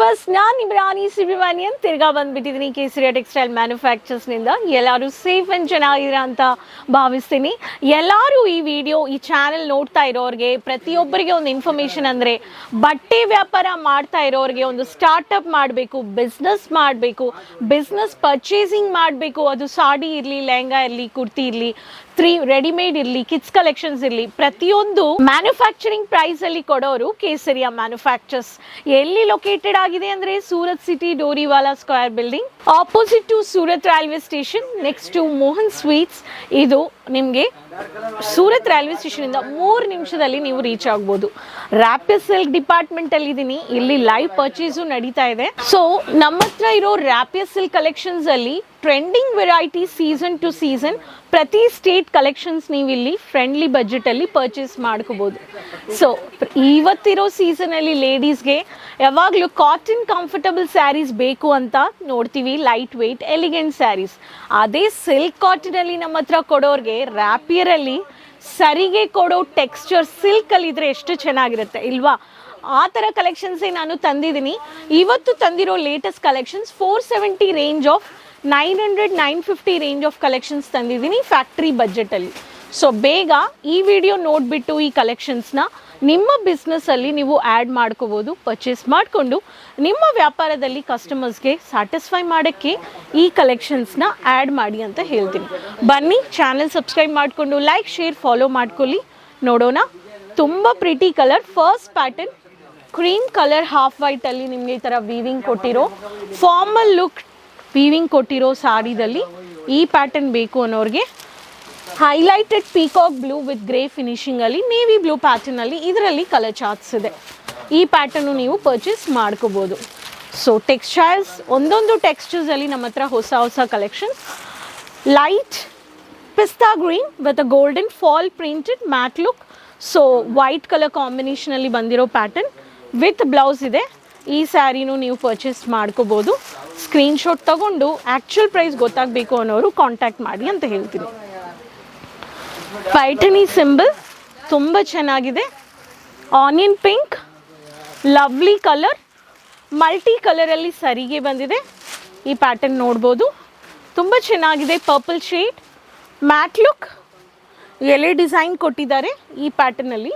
Viewers, ನಾನು ಇಮ್ರಾನಿ ಸುಬ್ರಹ್ಮಣ್ಯನ್ ತಿರ್ಗಾ ಬಂದ್ಬಿಟ್ಟಿದ್ದೀನಿ ಕೇಸರಿಯ textile ಮ್ಯಾನುಫ್ಯಾಕ್ಚರ್ಸ್ನಿಂದ. ಎಲ್ಲರೂ ಸೇಫ್ ಆ್ಯಂಡ್ ಚೆನ್ನಾಗಿದ್ದೀರಾ ಅಂತ ಭಾವಿಸ್ತೀನಿ. ಎಲ್ಲರೂ ಈ ವಿಡಿಯೋ, ಈ ಚಾನೆಲ್ ನೋಡ್ತಾ ಇರೋರಿಗೆ ಪ್ರತಿಯೊಬ್ಬರಿಗೆ ಒಂದು ಇನ್ಫಾರ್ಮೇಷನ್ ಅಂದರೆ, ಬಟ್ಟೆ ವ್ಯಾಪಾರ ಮಾಡ್ತಾ ಇರೋರಿಗೆ ಒಂದು ಸ್ಟಾರ್ಟಪ್ ಮಾಡಬೇಕು, ಬಿಸ್ನೆಸ್ ಪರ್ಚೇಸಿಂಗ್ ಮಾಡಬೇಕು. ಅದು ಸಾಡಿ ಇರಲಿ, ಲೆಹಂಗಾ ಇರಲಿ, ಕುರ್ತಿ ಇರಲಿ, ರೆಡಿಮೇಡ್ ಇರಲಿ, ಕಿಡ್ಸ್ ಕಲೆಕ್ಷನ್ಸ್ ಇರಲಿ, ಪ್ರತಿಯೊಂದು ಮ್ಯಾನುಫ್ಯಾಕ್ಚರಿಂಗ್ ಪ್ರೈಸಲ್ಲಿ ಕೊಡೋರು ಕೇಸರಿಯ ಮ್ಯಾನುಫ್ಯಾಕ್ಚರ್ಸ್. ಎಲ್ಲಿ ಲೊಕೇಟೆಡ್ ಆಗಿದೆ ಅಂದರೆ Surat city, Doriwala square building, opposite to Surat railway station, next to Mohan sweets. ಇದು ನಿಮಗೆ ಸೂರತ್ ರೈಲ್ವೆ ಸ್ಟೇಷನಿಂದ 3 ನಿಮಿಷದಲ್ಲಿ ನೀವು ರೀಚ್ ಆಗ್ಬೋದು. ರ್ಯಾಪಿಯರ್ ಸಿಲ್ಕ್ ಡಿಪಾರ್ಟ್ಮೆಂಟಲ್ಲಿ ಇದ್ದೀನಿ. ಇಲ್ಲಿ ಲೈವ್ ಪರ್ಚೇಸು ನಡೀತಾ ಇದೆ. ಸೊ ನಮ್ಮ ಹತ್ರ ಇರೋ ರ್ಯಾಪಿಯರ್ ಸಿಲ್ಕ್ ಕಲೆಕ್ಷನ್ಸಲ್ಲಿ trending variety, season to season, ಪ್ರತಿ ಸ್ಟೇಟ್ ಕಲೆಕ್ಷನ್ಸ್ ನೀವು ಇಲ್ಲಿ ಫ್ರೆಂಡ್ಲಿ ಬಜೆಟಲ್ಲಿ ಪರ್ಚೇಸ್ ಮಾಡ್ಕೋಬೋದು. ಸೊ ಇವತ್ತಿರೋ ಸೀಸನಲ್ಲಿ ಲೇಡೀಸ್ಗೆ ಯಾವಾಗಲೂ ಕಾಟನ್ ಕಂಫರ್ಟಬಲ್ ಸ್ಯಾರೀಸ್ ಬೇಕು ಅಂತ ನೋಡ್ತೀವಿ, ಲೈಟ್ ವೆಯ್ಟ್ ಎಲಿಗೆಂಟ್ ಸ್ಯಾರೀಸ್. ಅದೇ ಸಿಲ್ಕ್ ಕಾಟನಲ್ಲಿ ನಮ್ಮ ಹತ್ರ ಕೊಡೋರಿಗೆ ರ್ಯಾಪಿಯರಲ್ಲಿ ಸರಿಗೆ ಕೊಡೋ ಟೆಕ್ಸ್ಚರ್ ಸಿಲ್ಕಲ್ಲಿ ಇದ್ರೆ ಎಷ್ಟು ಚೆನ್ನಾಗಿರುತ್ತೆ ಇಲ್ವಾ? ಆ ಥರ ಕಲೆಕ್ಷನ್ಸೇ ನಾನು ತಂದಿದ್ದೀನಿ. ಇವತ್ತು ತಂದಿರೋ latest collections 470 range of 900, 950 range of collections ತಂದಿದ್ದೀನಿ ಫ್ಯಾಕ್ಟ್ರಿ ಬಜೆಟಲ್ಲಿ. ಸೊ ಬೇಗ ಈ ವಿಡಿಯೋ ನೋಡಿಬಿಟ್ಟು ಈ ಕಲೆಕ್ಷನ್ಸ್ನ ನಿಮ್ಮ ಬಿಸ್ನೆಸ್ಸಲ್ಲಿ ನೀವು ಆ್ಯಡ್ ಮಾಡ್ಕೋಬೋದು. ಪರ್ಚೇಸ್ ಮಾಡಿಕೊಂಡು ನಿಮ್ಮ ವ್ಯಾಪಾರದಲ್ಲಿ ಕಸ್ಟಮರ್ಸ್ಗೆ ಸ್ಯಾಟಿಸ್ಫೈ ಮಾಡೋಕ್ಕೆ ಈ ಕಲೆಕ್ಷನ್ಸ್ನ ಆ್ಯಡ್ ಮಾಡಿ ಅಂತ ಹೇಳ್ತೀನಿ. ಬನ್ನಿ, ಚಾನಲ್ ಸಬ್ಸ್ಕ್ರೈಬ್ ಮಾಡಿಕೊಂಡು ಲೈಕ್, ಶೇರ್, ಫಾಲೋ ಮಾಡ್ಕೊಳ್ಳಿ. ನೋಡೋಣ. ತುಂಬ pretty colour. First pattern cream colour half ವೈಟಲ್ಲಿ ನಿಮಗೆ ಈ ಥರ ವೀವಿಂಗ್ ಕೊಟ್ಟಿರೋ, ಫಾರ್ಮಲ್ ಲುಕ್ ವೀವಿಂಗ್ ಕೊಟ್ಟಿರೋ ಸಾರಿದಲ್ಲಿ ಈ ಪ್ಯಾಟರ್ನ್ ಬೇಕು ಅನ್ನೋರಿಗೆ highlighted peacock blue with grey ಫಿನಿಶಿಂಗಲ್ಲಿ, ನೇವಿ ಬ್ಲೂ ಪ್ಯಾಟರ್ನಲ್ಲಿ ಇದರಲ್ಲಿ ಕಲರ್ ಚಾರ್ಟ್ಸ್ ಇದೆ. ಈ ಪ್ಯಾಟರ್ನು ನೀವು ಪರ್ಚೇಸ್ ಮಾಡ್ಕೋಬೋದು. ಸೊ ಟೆಕ್ಸ್ಟೈಲ್ಸ್, ಒಂದೊಂದು ಟೆಕ್ಸ್ಚರ್ಸಲ್ಲಿ ನಮ್ಮ ಹತ್ರ ಹೊಸ ಕಲೆಕ್ಷನ್. ಲೈಟ್ ಪಿಸ್ತಾ green with a golden fall printed matte look. So white colour ಕಾಂಬಿನೇಷನಲ್ಲಿ ಬಂದಿರೋ ಪ್ಯಾಟರ್ನ್ ವಿತ್ ಬ್ಲೌಸ್ ಇದೆ. ಈ ಸ್ಯಾರಿನೂ ನೀವು ಪರ್ಚೇಸ್ ಮಾಡ್ಕೋಬೋದು. ಸ್ಕ್ರೀನ್ಶಾಟ್ ತಗೊಂಡು ಆ್ಯಕ್ಚುಯಲ್ ಪ್ರೈಸ್ ಗೊತ್ತಾಗಬೇಕು ಅನ್ನೋರು ಕಾಂಟ್ಯಾಕ್ಟ್ ಮಾಡಿ ಅಂತ ಹೇಳ್ತೀನಿ. ಪೈಠಣಿ ಸಿಂಬಲ್ ತುಂಬ ಚೆನ್ನಾಗಿದೆ. Onion pink, lovely colour, multi ಕಲರಲ್ಲಿ ಸರಿಗೆ ಬಂದಿದೆ. ಈ ಪ್ಯಾಟರ್ನ್ ನೋಡ್ಬೋದು, ತುಂಬ ಚೆನ್ನಾಗಿದೆ. ಪರ್ಪಲ್ ಶೇಡ್, ಮ್ಯಾಟ್ ಲುಕ್, ಎಲೆ ಡಿಸೈನ್ ಕೊಟ್ಟಿದ್ದಾರೆ ಈ ಪ್ಯಾಟರ್ನಲ್ಲಿ,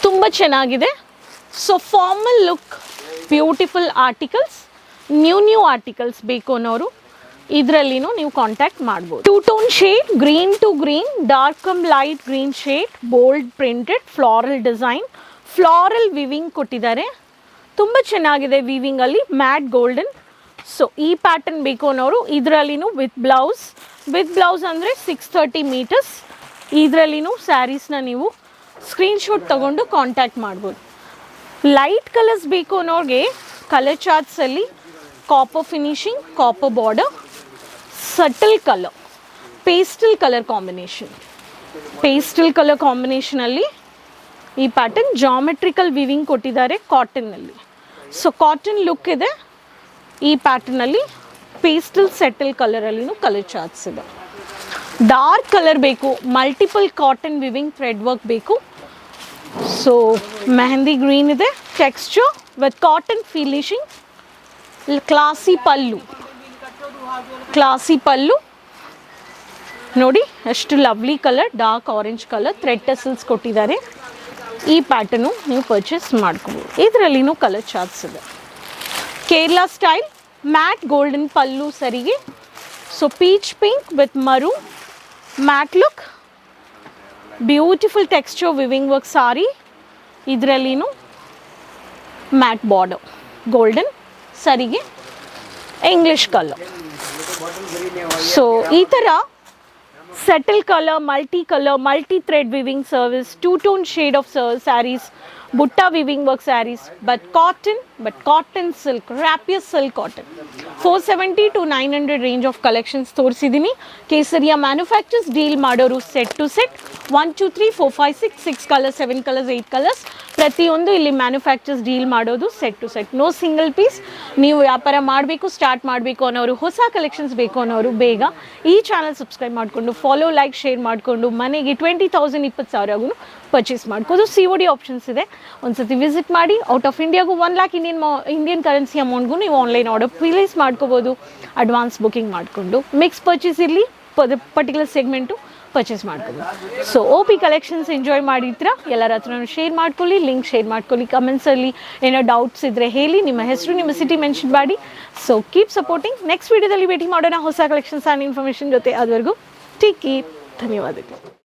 ತುಂಬ ಚೆನ್ನಾಗಿದೆ. So formal look, beautiful articles, new articles ಬೇಕು ಅನ್ನೋರು ಇದರಲ್ಲಿನೂ ನೀವು ಕಾಂಟ್ಯಾಕ್ಟ್ ಮಾಡ್ಬೋದು. 2 tone shade, green to green, dark cum light green shade, bold printed, floral design, floral weaving ಕೊಟ್ಟಿದ್ದಾರೆ. ತುಂಬ ಚೆನ್ನಾಗಿದೆ ವಿವಿಂಗಲ್ಲಿ, ಮ್ಯಾಟ್ ಗೋಲ್ಡನ್. ಸೊ ಈ ಪ್ಯಾಟರ್ನ್ ಬೇಕು ಅನ್ನೋರು ಇದರಲ್ಲಿನೂ ವಿತ್ ಬ್ಲೌಸ್ ಅಂದರೆ 630 ಮೀಟರ್ಸ್. ಇದರಲ್ಲಿನೂ ಸ್ಯಾರೀಸ್ನ ನೀವು ಸ್ಕ್ರೀನ್ಶಾಟ್ ತಗೊಂಡು ಕಾಂಟ್ಯಾಕ್ಟ್ ಮಾಡ್ಬೋದು. ಲೈಟ್ ಕಲರ್ಸ್ ಬೇಕು ಅನ್ನೋರಿಗೆ ಕಲರ್ ಚಾರ್ಟ್ಸಲ್ಲಿ copper finishing, copper border, subtle colour, pastel colour ಕಾಂಬಿನೇಷನಲ್ಲಿ ಈ ಪ್ಯಾಟರ್ನ್ ಜಾಮೆಟ್ರಿಕಲ್ ವಿವಿಂಗ್ ಕೊಟ್ಟಿದ್ದಾರೆ ಕಾಟನ್ನಲ್ಲಿ. ಸೊ ಕಾಟನ್ ಲುಕ್ ಇದೆ. ಈ ಪ್ಯಾಟರ್ನಲ್ಲಿ ಪೇಸ್ಟಲ್ ಸೆಟಲ್ ಕಲರಲ್ಲಿನೂ ಕಲರ್ ಚಾರ್ಟ್ಸ್ ಇದೆ. ಡಾರ್ಕ್ ಕಲರ್ ಬೇಕು, multiple cotton weaving thread work ಬೇಕು. ಸೊ ಮೆಹಂದಿ ಗ್ರೀನ್ ಇದೆ, texture with cotton finishing, classy pallu ನೋಡಿ ಎಷ್ಟು lovely colour, dark orange colour, thread tassels ಕೊಟ್ಟಿದ್ದಾರೆ. ಈ ಪ್ಯಾಟರ್ನು ನೀವು ಪರ್ಚೇಸ್ ಮಾಡ್ಕೋಬೋದು. ಇದರಲ್ಲಿನೂ ಕಲರ್ ಚಾರ್ಟ್ಸ್ ಇದೆ. Kerala style matte golden pallu ಸರಿಗೆ. So peach pink with maroon, matte look, beautiful texture weaving work sari. ಇದರಲ್ಲಿನೂ ಮ್ಯಾಟ್ ಬಾರ್ಡರ್, ಗೋಲ್ಡನ್ ಸರಿಗೆ, ಇಂಗ್ಲಿಷ್ ಕಲರ್. ಸೊ ಈ ಥರ subtle colour, multi thread weaving service, 2 tone shade of saris, ಬುಟ್ಟ weaving work saris, but cotton silk, rapier silk cotton. 470 to 900 range of collections ತೋರಿಸಿದ್ದೀನಿ. ಕೇಸರಿಯ manufactures deal ಮಾಡೋರು set to set 1 2 3 4 5 6 6 colours 7 colours 8 colours ಪ್ರತಿಯೊಂದು ಇಲ್ಲಿ manufacturers deal ಮಾಡೋದು set to set, no single piece. ನೀವು ವ್ಯಾಪಾರ ಮಾಡಬೇಕು, ಸ್ಟಾರ್ಟ್ ಮಾಡಬೇಕು ಅನ್ನೋರು, ಹೊಸ ಕಲೆಕ್ಷನ್ಸ್ ಬೇಕು ಅನ್ನೋರು ಬೇಗ ಈ ಚಾನಲ್ ಸಬ್ಸ್ಕ್ರೈಬ್ ಮಾಡಿಕೊಂಡು ಫಾಲೋ, ಲೈಕ್, ಶೇರ್ ಮಾಡಿಕೊಂಡು ಮನೆಗೆ 20,000 20,000 ಪರ್ಚೇಸ್ ಮಾಡ್ಕೋದು. COD ಆಪ್ಷನ್ಸ್ ಇದೆ. ಒಂದ್ಸತಿ ವಿಸಿಟ್ ಮಾಡಿ. ಔಟ್ ಆಫ್ ಇಂಡಿಯಾಗೂ 1 lakh ಇಂಡಿಯನ್ ಕರೆನ್ಸಿ ಅಮೌಂಟ್ಗೂ ನೀವು ಆನ್ಲೈನ್ ಆರ್ಡರ್ ಪ್ಲೇಸ್ ಮಾಡ್ಕೋಬೋದು. ಅಡ್ವಾನ್ಸ್ ಬುಕಿಂಗ್ ಮಾಡಿಕೊಂಡು ಮಿಕ್ಸ್ ಪರ್ಚೇಸ್ ಇರಲಿ, ಪರ್ಟಿಕ್ಯುಲರ್ ಸೆಗ್ಮೆಂಟು ಪರ್ಚೇಸ್ ಮಾಡ್ಕೋಬೋದು. ಸೊ OP ಕಲೆಕ್ಷನ್ಸ್ ಎಂಜಾಯ್ ಮಾಡಿದ್ರ ಎಲ್ಲರ ಹತ್ರನೂ ಶೇರ್ ಮಾಡ್ಕೊಳ್ಳಿ, ಲಿಂಕ್ ಶೇರ್ ಮಾಡ್ಕೊಳ್ಳಿ, ಕಮೆಂಟ್ಸಲ್ಲಿ ಏನೋ ಡೌಟ್ಸ್ ಇದ್ದರೆ ಹೇಳಿ, ನಿಮ್ಮ ಹೆಸರು ನಿಮ್ಮ ಸಿಟಿ ಮೆನ್ಷನ್ ಮಾಡಿ. So keep supporting. ನೆಕ್ಸ್ಟ್ ವೀಡಿಯೋದಲ್ಲಿ ಭೇಟಿ ಮಾಡೋಣ ಹೊಸ ಕಲೆಕ್ಷನ್ಸ್ ಆ್ಯಂಡ್ ಇನ್ಫಾರ್ಮೇಷನ್ ಜೊತೆ. ಅದುವರೆಗೂ ಟೇಕ್ ಕೇರ್. ಧನ್ಯವಾದಗಳು.